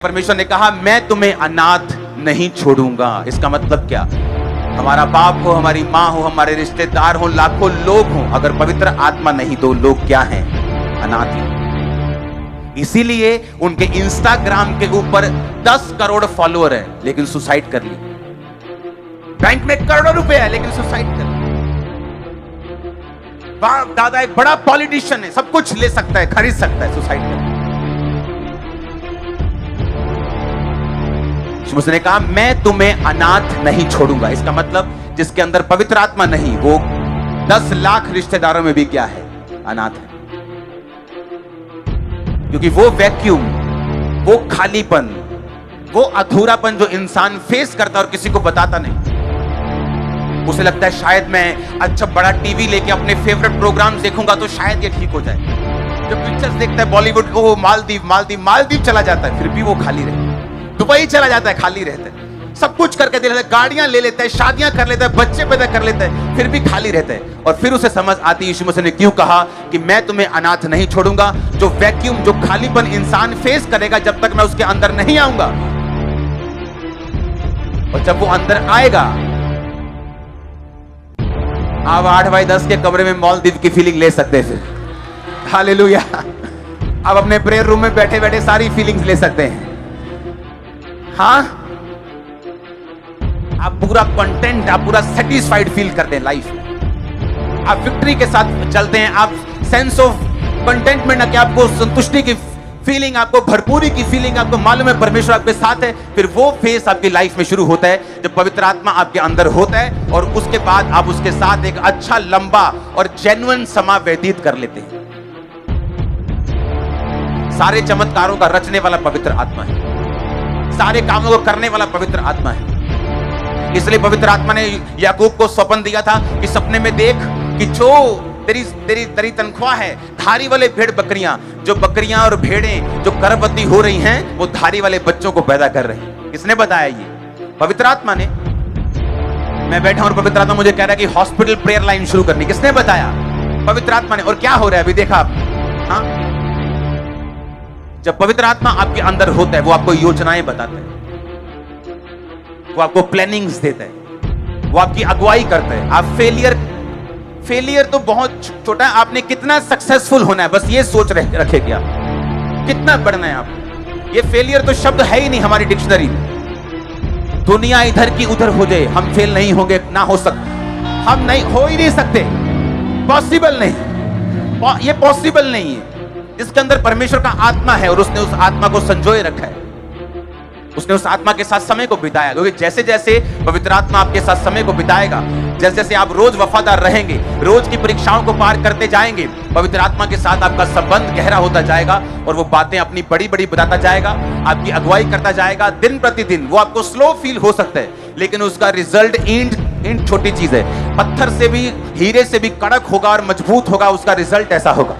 परमेश्वर ने कहा मैं तुम्हें अनाथ नहीं छोड़ूंगा। इसका मतलब क्या? हमारा बाप हो, हमारी माँ हो, हमारे रिश्तेदार हो, लाखों लोग हो, अगर पवित्र आत्मा नहीं तो लोग क्या हैं? अनाथ हैं। इसीलिए उनके इंस्टाग्राम के ऊपर 10 करोड़ फॉलोअर है लेकिन सुसाइड कर ली। बैंक में करोड़ों रुपए है लेकिन सुसाइड कर ली। बाप दादा एक बड़ा पॉलिटिशियन है, सब कुछ ले सकता है, खरीद सकता है, सुसाइड कर ली। उसने कहा मैं तुम्हें अनाथ नहीं छोड़ूंगा। इसका मतलब जिसके अंदर पवित्र आत्मा नहीं वो 10 लाख रिश्तेदारों में भी क्या है? अनाथ है। क्योंकि वो वैक्यूम, वो खालीपन, वो अधूरापन जो इंसान फेस करता है और किसी को बताता नहीं, उसे लगता है शायद मैं अच्छा बड़ा टीवी लेके अपने फेवरेट प्रोग्राम देखूंगा तो शायद ये ठीक हो जाए। जब पिक्चर्स देखता है बॉलीवुड, ओ मालदीव मालदीव मालदीव चला जाता है, फिर भी वो खाली रहता है। दुबई चला जाता है, खाली रहता है। सब कुछ करके दे लेता है, गाड़ियां ले लेता है, शादियां कर लेता है, बच्चे पैदा कर लेता है, फिर भी खाली रहता है। और फिर उसे समझ आती है यीशु मसीह ने क्यों कहा कि मैं तुम्हें अनाथ नहीं छोड़ूंगा। जो वैक्यूम, जो खालीपन इंसान फेस करेगा जब तक मैं उसके अंदर नहीं आऊंगा, और जब वो अंदर आएगा, आप 8x10 के कमरे में मालदीव की फीलिंग ले सकते हैं। फिर हालेलुया, आप अपने प्रेयर रूम में बैठे बैठे सारी फीलिंग्स ले सकते हैं। हाँ, आप पूरा कंटेंट, आप पूरा सेटिस्फाइड फील करते हैं लाइफ में। आप विक्ट्री के साथ चलते हैं, आप सेंस ऑफ कंटेंटमेंट, कि आपको संतुष्टि की फीलिंग, आपको भरपूरी की फीलिंग, आपको मालूम है परमेश्वर आपके साथ है। फिर वो फेस आपकी लाइफ में शुरू होता है जब पवित्र आत्मा आपके अंदर होता है, और उसके बाद आप उसके साथ एक अच्छा लंबा और जेन्युइन समय व्यतीत कर लेते हैं। सारे चमत्कारों का रचने वाला पवित्र आत्मा है, सारे कामों को करने वाला पवित्र आत्मा है। इसलिए पवित्र आत्मा ने याकूब को स्वप्न दिया था कि सपने में देख कि जो तेरी तेरी तेरी तनख्वाह है, धारी वाले भेड़ बकरियां, जो बकरियां और भेड़ें जो गर्भवती हो रही हैं, वो धारी वाले बच्चों को पैदा कर रही हैं। किसने बताया? ये पवित्र आत्मा ने। मैं बैठा हूं, पवित्र आत्मा मुझे कह रहा है कि हॉस्पिटल प्रेयर लाइन शुरू करनी। किसने बताया? पवित्र आत्मा ने। और क्या हो रहा है अभी देखा आप? हाँ, जब पवित्र आत्मा आपके अंदर होता है वो आपको योजनाएं बताता है, वो आपको प्लानिंग्स देता है, वो आपकी अगुवाई करता है। आप फेलियर तो बहुत छोटा है, आपने कितना सक्सेसफुल होना है बस ये सोच रखे क्या, कितना बढ़ना है आप। ये फेलियर तो शब्द है ही नहीं हमारी डिक्शनरी में। दुनिया इधर की उधर हो जाए, हम फेल नहीं होंगे, ना हो सकता, हम नहीं हो ही नहीं सकते, पॉसिबल नहीं, ये पॉसिबल नहीं है। इसके अंदर परमेश्वर का आत्मा है और उसने उस आत्मा को संजोए रखा है, उसने उस आत्मा के साथ समय को बिताया। क्योंकि जैसे जैसे पवित्र आत्मा आपके साथ समय को बिताएगा, जैसे जैसे आप रोज वफादार रहेंगे, रोज की परीक्षाओं को पार करते जाएंगे, पवित्र आत्मा के साथ आपका संबंध गहरा होता जाएगा और वो बातें अपनी बड़ी बड़ी बताता जाएगा, आपकी अगुवाई करता जाएगा दिन प्रतिदिन। वो आपको स्लो फील हो सकता है लेकिन उसका रिजल्ट इंड छोटी चीज है, पत्थर से भी, हीरे से भी कड़क होगा और मजबूत होगा। उसका रिजल्ट ऐसा होगा,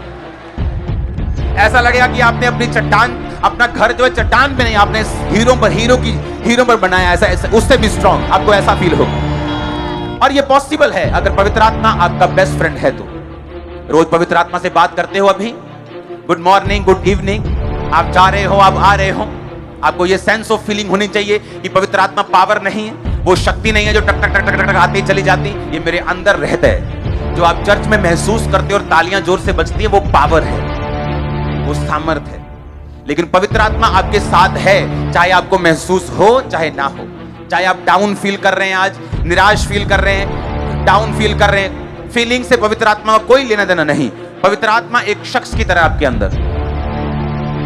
ऐसा लगेगा कि आपने अपनी चट्टान, अपना घर जो है चट्टान पे नहीं, आपने हीरो पर बनाया, ऐसा उससे भी स्ट्रॉन्ग आपको ऐसा फील होगा। और ये पॉसिबल है अगर पवित्र आत्मा आपका बेस्ट फ्रेंड है तो। रोज पवित्र आत्मा से बात करते हो, अभी गुड मॉर्निंग, गुड इवनिंग, आप जा रहे हो, आप आ रहे हो, आपको ये सेंस ऑफ फीलिंग होनी चाहिए कि पवित्र आत्मा पावर नहीं है, वो शक्ति नहीं है जो टक टक टक टक टक आती चली जाती, ये मेरे अंदर रहता है। जो आप चर्च में महसूस करते हो और तालियां जोर से बजती है, वो पावर है, वो सामर्थ्य है। लेकिन पवित्र आत्मा आपके साथ है, चाहे आपको महसूस हो चाहे ना हो, चाहे आप डाउन फील कर रहे हैं, आज निराश फील कर रहे हैं, डाउन फील कर रहे हैं, फीलिंग से पवित्र आत्मा का कोई लेना देना नहीं। पवित्र आत्मा एक शख्स की तरह आपके अंदर,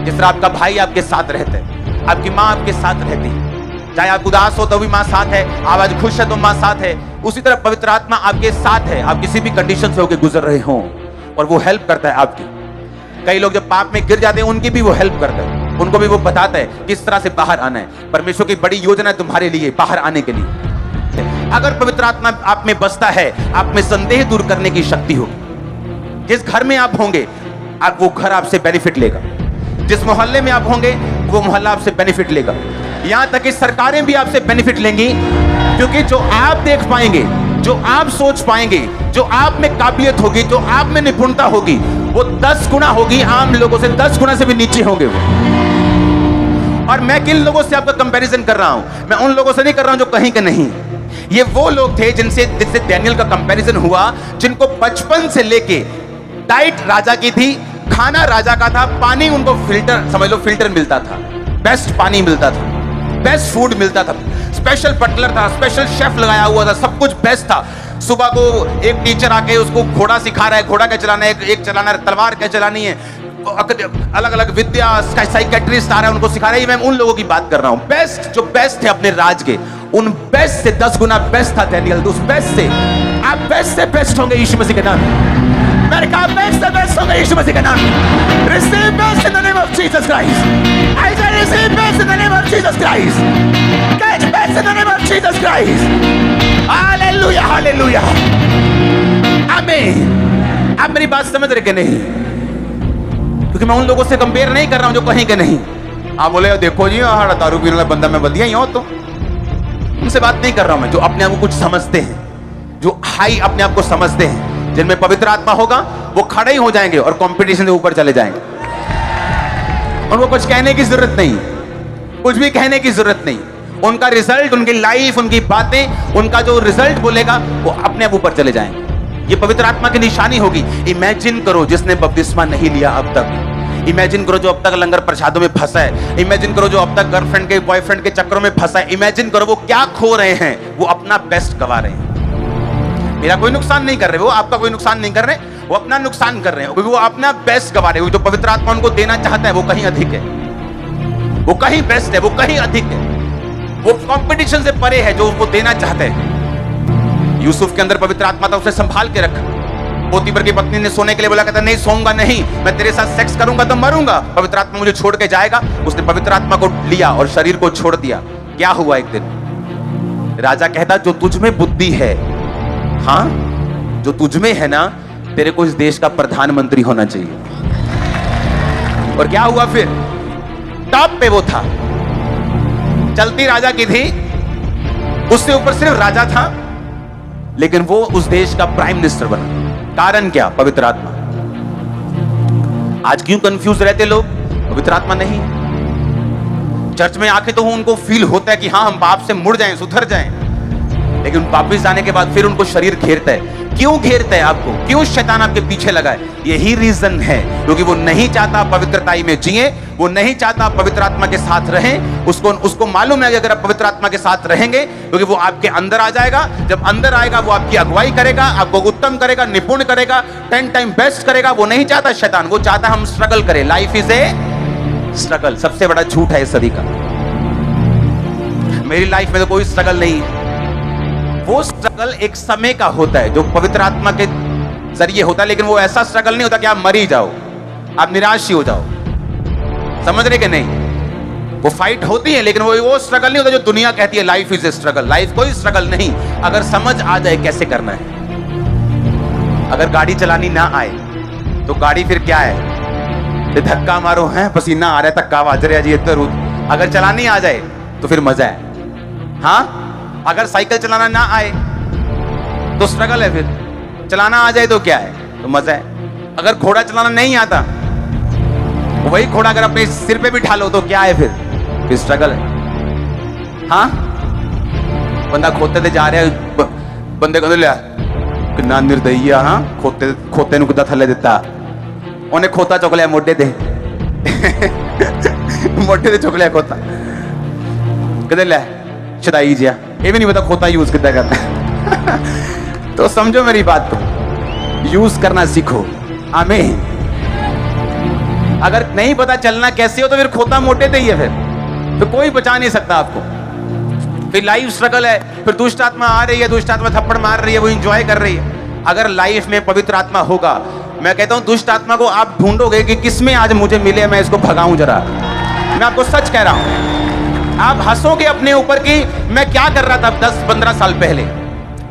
जिस तरह आपका भाई आपके साथ रहता है, आपकी माँ आपके साथ रहती है, चाहे आप उदास हो तो भी माँ साथ है, आप आज खुश है तो माँ साथ है, उसी तरह पवित्र आत्मा आपके साथ है। आप किसी भी कंडीशन से होकर गुजर रहे हो और वो हेल्प करता है आपकी। कई लोग जब पाप में गिर जाते हैं उनकी भी वो हेल्प करता है, उनको भी वो बताता है किस तरह से बाहर आना है। परमेश्वर की बड़ी योजना है तुम्हारे लिए बाहर आने के लिए। अगर पवित्र आत्मा आप में बसता है, आप में संदेह दूर करने की शक्ति होगी। जिस घर में आप होंगे, वो घर आपसे बेनिफिट लेगा। जिस मोहल्ले में आप होंगे, वो मोहल्ला आपसे बेनिफिट लेगा। यहां तक कि सरकारें भी आपसे बेनिफिट लेंगी, क्योंकि जो आप देख पाएंगे, जो आप सोच पाएंगे, जो आप में काबिलियत होगी, जो आप में निपुणता होगी, वो 10 गुना होगी आम लोगों से, 10 गुना से भी नीचे होंगे वो। और मैं किन लोगों से आपका कंपैरिजन कर रहा हूं? मैं उन लोगों से नहीं कर रहा हूं जो कहीं के नहीं। ये वो लोग थे जिनसे डैनियल का कंपैरिजन हुआ, जिनको बचपन से लेके डाइट राजा की थी, खाना राजा का था, पानी उनको फिल्टर, समझ लो फिल्टर मिलता था, बेस्ट पानी मिलता था, बेस्ट फूड मिलता था, स्पेशल बटलर था, स्पेशल शेफ लगाया हुआ था, सब कुछ बेस्ट था। सुबह को एक टीचर आके उसको घोड़ा सिखा रहा है, घोड़ा क्या चलाना है, एक चलाना है, तलवार क्या चलानी है, अलग अलग विद्या, साइकेट्रिस्ट आ रहा है उनको सिखा रहे हैं। मैं उन लोगों की बात कर रहा हूं, बेस्ट जो बेस्ट थे अपने राज के, उन बेस्ट से 10 गुना बेस्ट था डैनियल। उस बेस्ट से आप बेस्ट से बेस्ट होंगे यीशु मसीह के नाम। मैंने कहा बेस्ट से बेस्ट होंगे यीशु मसीह के नाम। Receive best in the name of Jesus Christ. I say receive best in the name of Jesus Christ. Catch best in the name of Jesus Christ. Hallelujah hallelujah amen. आप मेरी बात समझ रहे कि नहीं? क्योंकि मैं उन लोगों से कंपेयर नहीं कर रहा हूं जो कहीं के नहीं। आप बोले देखो जी हमारा दारू पीने वाला बंदा, मैं बदिया ही हूं, तो उनसे बात नहीं कर रहा हूं मैं, जो अपने आप को कुछ समझते हैं, जो हाई अपने आप को समझते हैं, जिनमें पवित्र आत्मा होगा, वो खड़े ही हो जाएंगे और कंपटीशन से ऊपर चले जाएंगे। उनको कुछ कहने की जरूरत नहीं, कुछ भी कहने की जरूरत नहीं। उनका रिजल्ट, उनकी लाइफ, उनकी बातें, उनका जो रिजल्ट बोलेगा वो अपने आप ऊपर चले जाएंगे। ये पवित्र आत्मा की निशानी होगी। इमेजिन करो जिसने बपतिस्मा नहीं लिया अब तक, इमेजिन करो जो अब तक लंगर प्रसादों में फंसा है, इमेजिन करो जो अब तक गर्लफ्रेंड के बॉयफ्रेंड के चक्करों में फंसा है, इमेजिन करो वो क्या खो रहे हैं, वो अपना बेस्ट गवा रहे हैं। मेरा कोई नुकसान नहीं कर रहे, वो आपका कोई नुकसान नहीं कर रहे, वो अपना नुकसान कर रहे हैं, क्योंकि वो अपना बेस्ट गवा रहे हैं। जो पवित्र आत्मा उनको देना चाहता है वो कहीं अधिक है, वो कहीं बेस्ट है, वो कहीं अधिक है, वो कंपटीशन से परे है जो उसको देना चाहते हैं। यूसुफ के अंदर पवित्र आत्मा था, उसे संभाल के रखा। पोतीफर की पत्नी ने सोने के लिए बोला, कहता नहीं सोऊंगा नहीं, मैं तेरे साथ सेक्स करूंगा तो मरूंगा, पवित्र आत्मा मुझे छोड़ के जाएगा। उसने पवित्र आत्मा को लिया और शरीर को छोड़ दिया। क्या हुआ? एक दिन राजा कहता जो तुझ में बुद्धि है, हाँ जो तुझ में है ना, तेरे को इस देश का प्रधानमंत्री होना चाहिए। और क्या हुआ फिर? टॉप पे वो था, चलती राजा की थी, उससे ऊपर सिर्फ राजा था, लेकिन वो उस देश का प्राइम मिनिस्टर बना। कारण क्या? पवित्र आत्मा। आज क्यों कंफ्यूज रहते लोग? पवित्र आत्मा नहीं। चर्च में आके तो उनको फील होता है कि हाँ हम पाप से मुड़ जाएं, सुधर जाएं, लेकिन वापस आने के बाद फिर उनको शरीर घेरता है। क्यों घेरता है आपको? क्यों शैतान आपके पीछे लगा है? यही रीजन है, क्योंकि वो नहीं चाहता पवित्रताई में जिए, वो नहीं चाहता पवित्र आत्मा के साथ रहें। उसको मालूम है कि अगर आप पवित्र आत्मा के साथ रहेंगे, क्योंकि वो आपके अंदर आ जाएगा, जब अंदर आएगा वो आपकी अगुवाई करेगा, आपको उत्तम करेगा, निपुण करेगा, 10 टाइम बेस्ट करेगा। वो नहीं चाहता शैतान, वो चाहता हम स्ट्रगल करें। Life is a struggle. सबसे बड़ा झूठ है इस सदी का। मेरी लाइफ में तो कोई स्ट्रगल नहीं है। वो स्ट्रगल एक समय का होता है जो पवित्र आत्मा के जरिए होता है, लेकिन वो ऐसा स्ट्रगल नहीं होता कि आप मर ही जाओ, आप निराश ही हो जाओ। समझ रहे कि नहीं? वो फाइट होती है, लेकिन वो स्ट्रगल नहीं होता जो दुनिया कहती है life is a struggle. Life कोई स्ट्रगल नहीं, अगर समझ आ जाए कैसे करना है। अगर गाड़ी चलानी ना आए तो गाड़ी फिर क्या है? धक्का मारो, है पसीना आ रहा है, धक्का बाज रहा है जी इधर उधर। अगर चलानी आ जाए तो फिर मजा है। हाँ, अगर साइकिल चलाना ना आए तो स्ट्रगल है, फिर चलाना आ जाए तो क्या है? तो मजा है। अगर घोड़ा चलाना नहीं आता, वही घोड़ा अगर अपने सिर पे बिठा लो तो क्या है? फिर स्ट्रगल है। हाँ, बंदा खोते ते जा रहा है, बंदे को लिया कितना निर्दयी। हाँ, खोते नु कितना थले दिता, उन्हें खोता चुक लिया मोटे ते मोटे ते चुक लिया खोता, किधर लिया शदाई जिया, ये भी नहीं पता खोता यूज कितना करता है। तो समझो मेरी बात को, यूज करना सीखो। आमीन। अगर नहीं पता चलना कैसे हो तो फिर खोता मोटे दे ही है, फिर कोई बचा नहीं सकता आपको। फिर लाइफ स्ट्रगल है, फिर दुष्ट आत्मा आ रही है, दुष्ट आत्मा थप्पड़ मार रही है, वो एंजॉय कर रही है। अगर लाइफ में पवित्र आत्मा होगा, मैं कहता हूं दुष्ट आत्मा को आप ढूंढोगे कि किसमें आज मुझे मिले, मैं इसको भगाऊं जरा। मैं आपको सच कह रहा हूं। आप हंसोगे अपने ऊपर कि मैं क्या कर रहा था 10-15 साल पहले,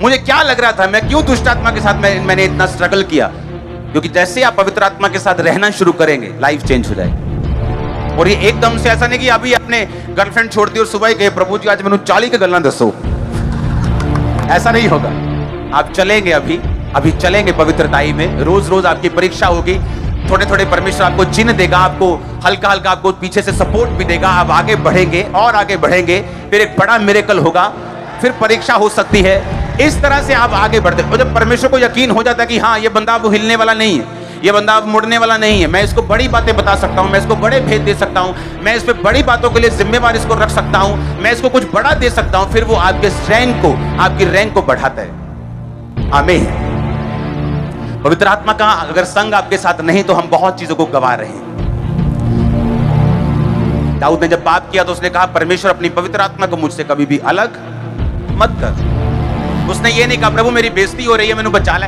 मुझे क्या लग रहा था, मैं क्यों दुष्ट आत्मा के साथ मैंने इतना स्ट्रगल किया। क्योंकि जैसे आप पवित्र आत्मा के साथ रहना शुरू करेंगे, लाइफ चेंज हो जाएगी। और ये एकदम से ऐसा नहीं कि अभी अपने गर्लफ्रेंड छोड़ दी और सुबह ही कहे प्रभु जी आज मैंने 40 के गल्ला दसो, ऐसा नहीं होगा। आप चलेंगे, अभी चलेंगे पवित्रताई में। रोज रोज आपकी परीक्षा होगी, थोड़े थोड़े परमेश्वर आपको चिन्ह देगा, आपको हल्का हल्का आपको पीछे से सपोर्ट भी देगा, आप आगे बढ़ेंगे और आगे बढ़ेंगे, फिर एक बड़ा मिरेकल होगा, फिर परीक्षा हो सकती है। इस तरह से आप आगे बढ़ते। और जब परमेश्वर को यकीन हो जाता है कि हाँ, ये बंदा अब हिलने वाला नहीं है, ये बंदा अब मुड़ने वाला नहीं है, मैं इसको बड़ी बातें बता सकता हूँ, मैं इसको बड़े भेद दे सकता हूँ, मैं इस पे बड़ी बातों के लिए जिम्मेवार इसको रख सकता हूँ, मैं इसको कुछ बड़ा दे सकता हूँ, फिर वो आपके रैंक को, आपकी रैंक को बढ़ाता है। आमीन। पवित्र आत्मा का अगर संग आपके साथ नहीं तो हम बहुत चीजों को गवा रहे हैं। दाऊद ने जब पाप किया तो उसने कहा, परमेश्वर अपनी पवित्र आत्मा को मुझसे कभी भी अलग मत कर। उसने ये नहीं कहा, प्रभु मेरी बेइज्जती हो रही है, मैंने बचा ले।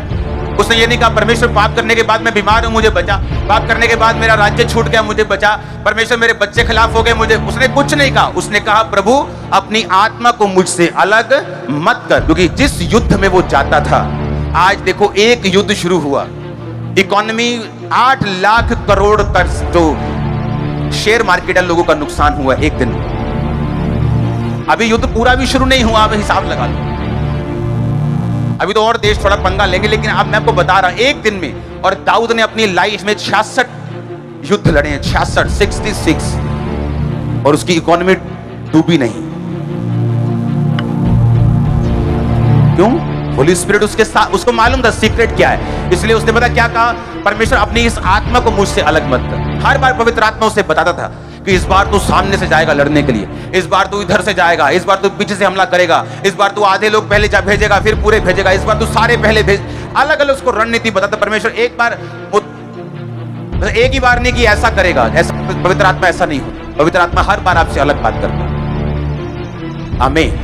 उसने ये नहीं कहा, परमेश्वर पाप करने के बाद मैं बीमार हूं, मुझे बचा। पाप करने के बाद मेरा राज्य छूट गया, मुझे बचा। परमेश्वर मेरे बच्चे खिलाफ हो गए, मुझे। उसने कुछ नहीं कहा। उसने कहा, प्रभु अपनी आत्मा को मुझसे अलग मत कर। क्योंकि जिस युद्ध में वो जाता था, आज देखो एक युद्ध शुरू हुआ, इकोनॉमी 8 लाख करोड़ का जो शेयर मार्केट लोगों का नुकसान हुआ एक दिन में। अभी युद्ध पूरा भी शुरू नहीं हुआ, अब हिसाब लगा लो। अभी तो और देश थोड़ा पंगा लेंगे, लेकिन अब मैं आपको बता रहा हूं एक दिन में। और दाऊद ने अपनी लाइफ में 66 युद्ध लड़े हैं, 66 और उसकी इकोनॉमी डूबी नहीं। क्यों? होली स्पिरिट उसके साथ, उसको मालूम था सीक्रेट क्या है, इसलिए उसने पता क्या कहा, परमेश्वर अपनी इस आत्मा को मुझसे अलग मत कर। हर बार पवित्र आत्मा उसे बताता था कि इस बार तू सामने से जाएगा लड़ने के लिए, इस बार तू इधर से जाएगा, इस बार तू पीछे से हमला करेगा, इस बार तू आधे लोग पहले जा भेजेगा, फिर पूरे भेजेगा, इस बार तू सारे पहले भेज। अलग अलग उसको रणनीति बताता परमेश्वर। एक बार वो एक ही बार नहीं कि ऐसा करेगा, ऐसा पवित्र आत्मा ऐसा नहीं हो। पवित्र आत्मा हर बार आपसे अलग बात करता है। आमीन।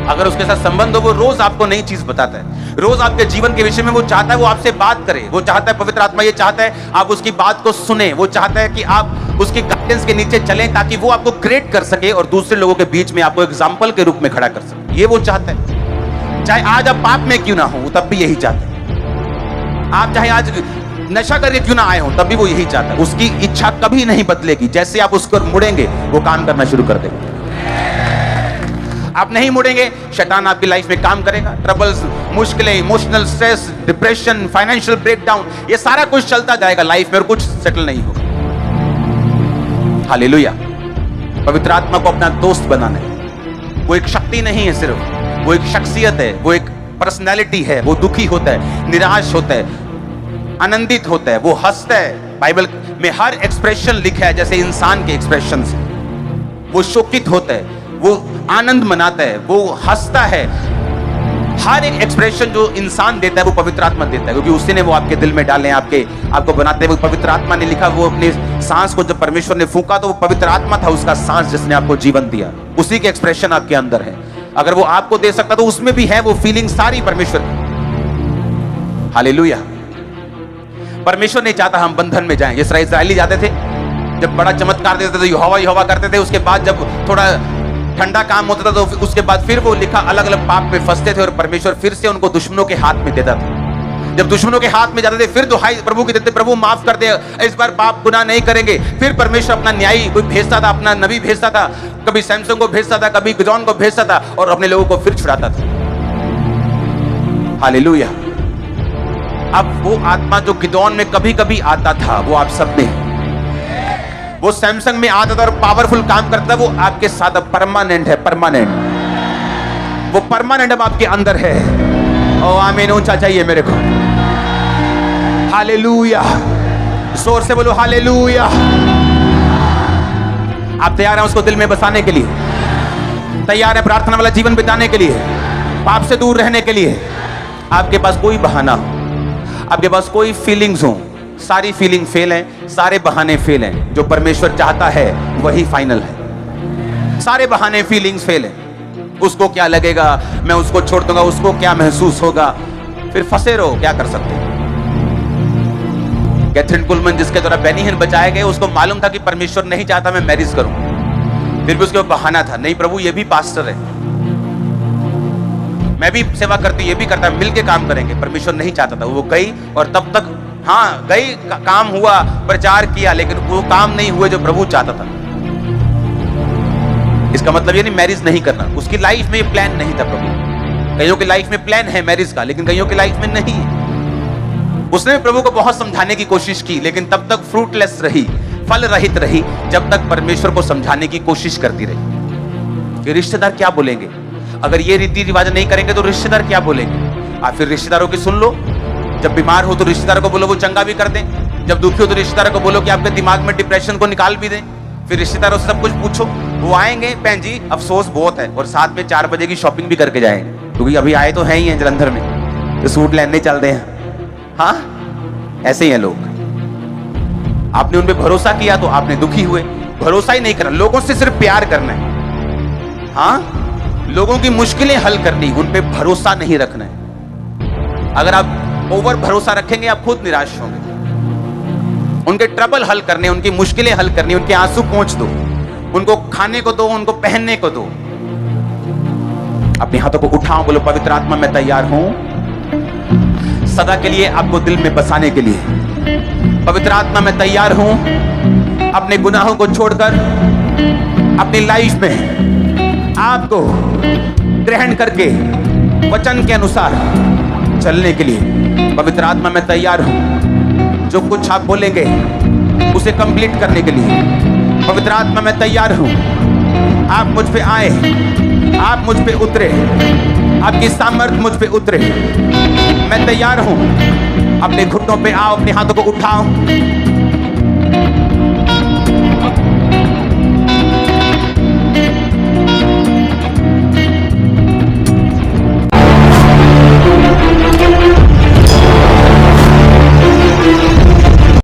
अगर उसके साथ संबंध हो, वो रोज आपको नई चीज बताता है, रोज आपके जीवन के विषय में वो चाहता है, वो आपसे बात करे, वो चाहता है, पवित्र आत्मा ये चाहता है आप उसकी बात को सुने, वो चाहता है कि आप उसकी गाइडेंस के नीचे चलें, ताकि वो आपको क्रिएट कर सके और दूसरे लोगों के बीच में आपको एग्जाम्पल के रूप में खड़ा कर सके। ये वो चाहता है। चाहे आज आप पाप में क्यों ना हो, तब भी यही चाहता है। आप चाहे आज नशा करके क्यों ना आए हो, तब भी वो यही चाहता है। उसकी इच्छा कभी नहीं बदलेगी। जैसे आप उसको मुड़ेंगे, वो काम करना शुरू कर देगा। आप नहीं मुड़ेंगे, शैतान आपकी लाइफ में काम करेगा। ट्रबल्स, मुश्किलें, emotional stress, depression, financial breakdown, ये सारा कुछ चलता जाएगा लाइफ में और कुछ सेटल नहीं होगा। हालेलुया। पवित्र आत्मा को अपना दोस्त बनाना है। वो एक शक्ति नहीं है सिर्फ, वो एक शख्सियत है, वो एक पर्सनैलिटी है। वो दुखी होता है, निराश होता है, आनंदित होता है, वो हंसता है। बाइबल में हर एक्सप्रेशन लिखा है जैसे इंसान के एक्सप्रेशन से। वो शोकित होता है, वो आनंद मनाता है, वो हंसता है। हर एक एक्सप्रेशन जो इंसान देता है वो पवित्र आत्मा देता है, क्योंकि उसी ने वो आपके दिल में डाले, आपको बनाते हुए पवित्र आत्मा ने लिखा। वो अपने सांस को जब परमेश्वर ने फूंका तो वो पवित्र आत्मा था उसका सांस, जिसने आपको जीवन दिया। उसी के एक्सप्रेशन आपके अंदर है। अगर वो आपको दे सकता तो उसमें भी है वो फीलिंग सारी परमेश्वर की। हालेलुया। परमेश्वर नहीं चाहता हम बंधन में जाएं। इस्राएली जाते थे, जब बड़ा चमत्कार देते थे तो यहोवा करते थे। उसके बाद जब थोड़ा ठंडा काम होता था तो उसके बाद फिर वो लिखा अलग अलग पाप में फंसते थे और परमेश्वर फिर से उनको दुश्मनों के हाथ में देता था। जब दुश्मनों के हाथ में जाते थे फिर दुहाई प्रभु की देते, प्रभु माफ कर दे, इस बार पाप गुनाह नहीं करेंगे। फिर परमेश्वर अपना न्यायी कोई भेजता था, अपना नबी भेजता था, कभी सैमसन को भेजता था, कभी गिदोन को भेजता था और अपने लोगों को फिर छुड़ाता था। हालेलुया। अब वो आत्मा जो गिदोन में कभी कभी आता था वो आप सब में, वो सैमसंग में आता था और पावरफुल काम करता है, वो आपके साथ अब परमानेंट है। परमानेंट, वो परमानेंट अब आपके अंदर है। ओ आमीन। ऊंचा चाहिए मेरे को। हालेलुया। जोर से बोलो हालेलुया। आप तैयार हैं उसको दिल में बसाने के लिए? तैयार है प्रार्थना वाला जीवन बिताने के लिए, पाप से दूर रहने के लिए? आपके पास कोई बहाना हो, आपके पास कोई फीलिंग्स हो, सारी फीलिंग फेल है, सारे बहाने फेल हैं। जो परमेश्वर चाहता है वही फाइनल है। सारे बहाने फीलिंग्स फेल हैं। उसको क्या लगेगा, मैं उसको छोड़ दूंगा, उसको क्या महसूस होगा, फिर फंसे रहो। क्या कर सकते हैं? कैथरीन कुलमन जिसके द्वारा बेनी हिन बचाए गए, उसको मालूम था कि परमेश्वर नहीं चाहता मैं मैरिज करूं, फिर भी उसके बहाना था, नहीं प्रभु ये भी पास्टर है, मैं भी सेवा करती, ये भी करता, मिलके काम करेंगे। परमेश्वर नहीं चाहता था। वो गई और तब तक हाँ गई, काम हुआ, प्रचार किया, लेकिन वो काम नहीं हुए जो प्रभु चाहता था। इसका मतलब ये नहीं मैरिज नहीं करना, उसकी लाइफ में ये प्लान नहीं था प्रभु। कईयों की लाइफ में प्लान है मैरिज का, लेकिन कईयों की लाइफ में नहीं है। उसने प्रभु को बहुत समझाने की कोशिश की, लेकिन तब तक फ्रूटलेस रही, फल रहित रही, जब तक परमेश्वर को समझाने की कोशिश करती रही कि रिश्तेदार क्या बोलेंगे, अगर ये रीति रिवाज नहीं करेंगे तो रिश्तेदार क्या बोलेंगे। आप फिर रिश्तेदारों की सुन लो, जब बीमार हो तो रिश्तेदार को बोलो वो चंगा भी कर दें, जब दुखी हो तो रिश्तेदार को बोलो कि आपके दिमाग में डिप्रेशन को निकाल भी दें। फिर रिश्तेदारों से सब कुछ पूछो, वो आएंगे, बहन जी अफसोस बहुत है, और साथ में 4 बजे की शॉपिंग भी करके जाएंगे, क्योंकि अभी आए तो हैं ही हैं जलंधर में, तो सूट लेने चल रहे हैं। हाँ, ऐसे ही हैं लोग। आपने उन पे भरोसा किया तो आपने दुखी हुए। भरोसा ही नहीं करना, लोगों से सिर्फ प्यार करना है। हाँ, लोगों की मुश्किलें हल करनी, उन पे भरोसा नहीं रखना है। अगर आप ओवर भरोसा रखेंगे आप खुद निराश होंगे। उनके ट्रबल हल करने, उनकी मुश्किलें हल करनी, उनके आंसू पोंछ दो, उनको खाने को दो, उनको पहनने को दो। अपने हाथों को उठाओ, बोलो पवित्र आत्मा मैं तैयार हूं सदा के लिए आपको दिल में बसाने के लिए। पवित्र आत्मा मैं तैयार हूं अपने गुनाहों को छोड़कर अपनी लाइफ में आपको ग्रहण करके वचन के अनुसार चलने के लिए। पवित्र आत्मा मैं तैयार हूं जो कुछ आप बोलेंगे उसे कंप्लीट करने के लिए। पवित्र आत्मा मैं तैयार हूं, आप मुझ पे आए, आप मुझ पे उतरे, आपकी सामर्थ्य मुझ पे उतरे। मैं तैयार हूं, अपने घुटनों पे आओ, अपने हाथों को उठाओ,